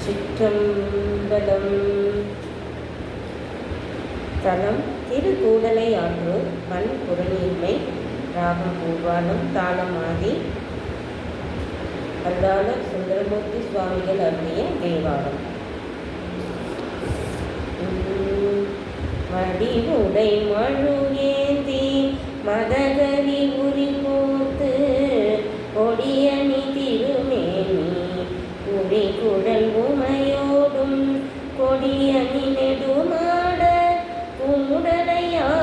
திருச்சிற்றம்பலம். தலம் திருக்கூடலை ஆற்றூர். மண் புறநீர்மை. ராகம் பூர்வாலம். தாளம் ஆதி. அருளாளர் சுந்தரமூர்த்தி சுவாமிகள் அருளிய தேவாரம். வடிவுடை மழு ஏந்தி மதகரி உரி போத்து கொடியணி திருமேனி உரி குடல் உமையோடும் கொடியணி நெடுமாட குமுடலையாற்றூரில்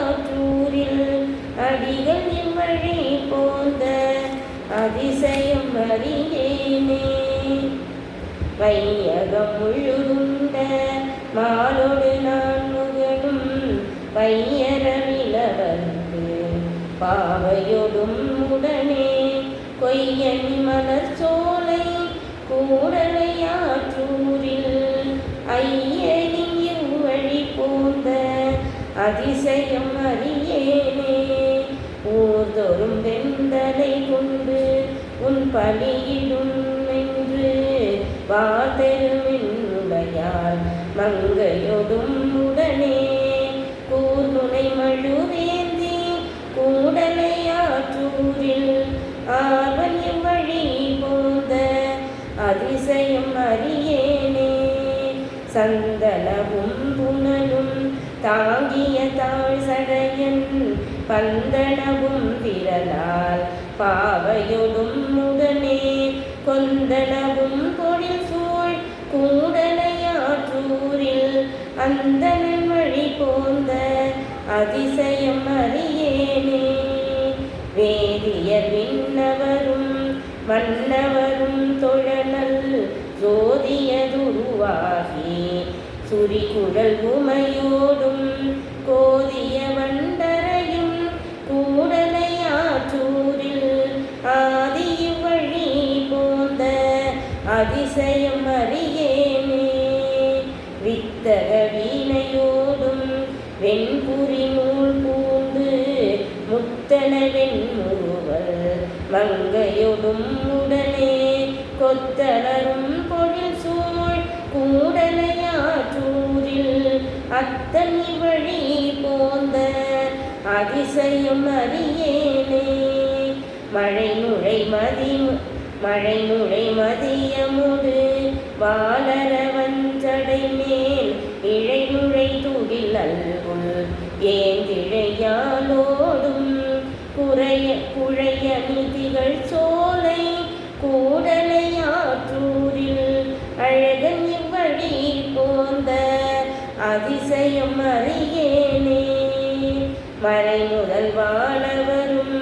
அடிகள் இவ்வழி போந்த அதிசயம் அறியேனே. வையகம் முழுதுண்ட மாலோடு நான் முகனும் பையரவிலவர்க்கு பாவையொடும் உடனே கொய்யணி மலர் சோலை கூடலையாற்றூரில் ஐயனி இவ்வழி போந்த அதிசயம் அறியேனே. ஊர்தொரும் வெந்தலை கொண்டு உன் பலியிடும் என்று வாதெருமின்னுடையார் மங்கையொடும் உடனே கூர்முனை மழுவேந்தி கூடலையாற்றூரில் ஆவன் இவ்வழி போந்த அதிசயம் அறியேனே. சந்தனமும் புனலும் தாங்கிய தாழ் சடையன் பந்தனவும் விரலால் பாவையொடும் உடனே கொந்தனவும் பொழில் சூழ் கூடலையாற்றூரில் அந்தனன் வழி போந்த அதிசயம் அறியேனே. வேதியர் விண்ணவரும் மன்னவரும் தொழனல் ஜோதியதுருவாகி சுரிகுழல் உமையோடும் கோதிய வண்டரையும் கூடலையாற்றூரில் ஆதி இவ்வழி போந்த அதிசயம் அறியேனே. வித்தக வீணையோடும் வெண்புரி நூல் பூண்டு முத்தன வெண்முறுவல் மங்கையொடும் உடனே கொத்தலரும் பொழில் சூழ் கூடலையாற்றூரில் அத்தனி வழி போந்த அதிசயம் அறியேனே. மழை நுழை மதியமுடு வாளர வஞ்சடை மேல் இழை நுழை துகில் அல்குல் ஏந்திழையாலோடும் குழைய நிதிகள் சோலை கூடலையாற்றூரில் அழகன் இவ்வழி போந்த அதிசயம் அறியேனே. மறை முதல் வாழவரும்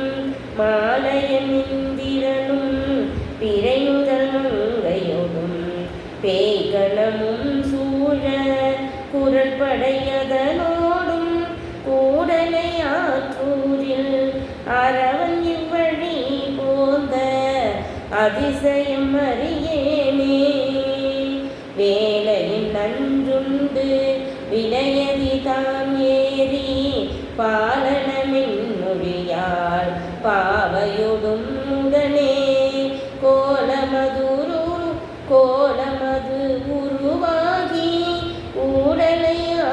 மாலையன் இந்திரனும் பிறை முதல் மங்கையோடும் பேய்கணமும் சூழ குரல் படையதனோடும் கூடலையாற்றூரில் அரவன் இவ்வழி போந்த அதிசயம் அறியேனே. வேலையின் நன்றுண்டு வினையதி தான் ஏறி பாலனமின் மொழியால் பாவையொடும் உடனே கோலமது உருவாகி கூடலையாற்றூரில்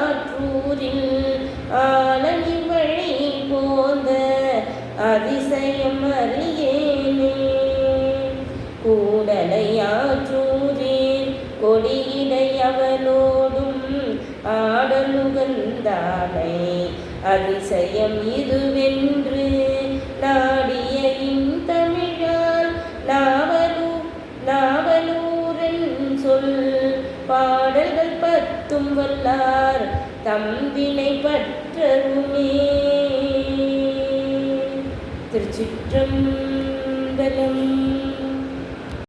ஆலனி வழி போந்த அதிசயம் அறியேனே. கூடலையாற்றூரில் கொடியிடையவனோடும் ஆடலுகந்தானை அதிசயம் இதுவென்று நாடிய இந்தமிழால் நாவலூரன் சொல் பாடல்கள் பத்தும் வல்லார் தம்பினை பற்றருமே. திருச்சிற்றம்பலம்.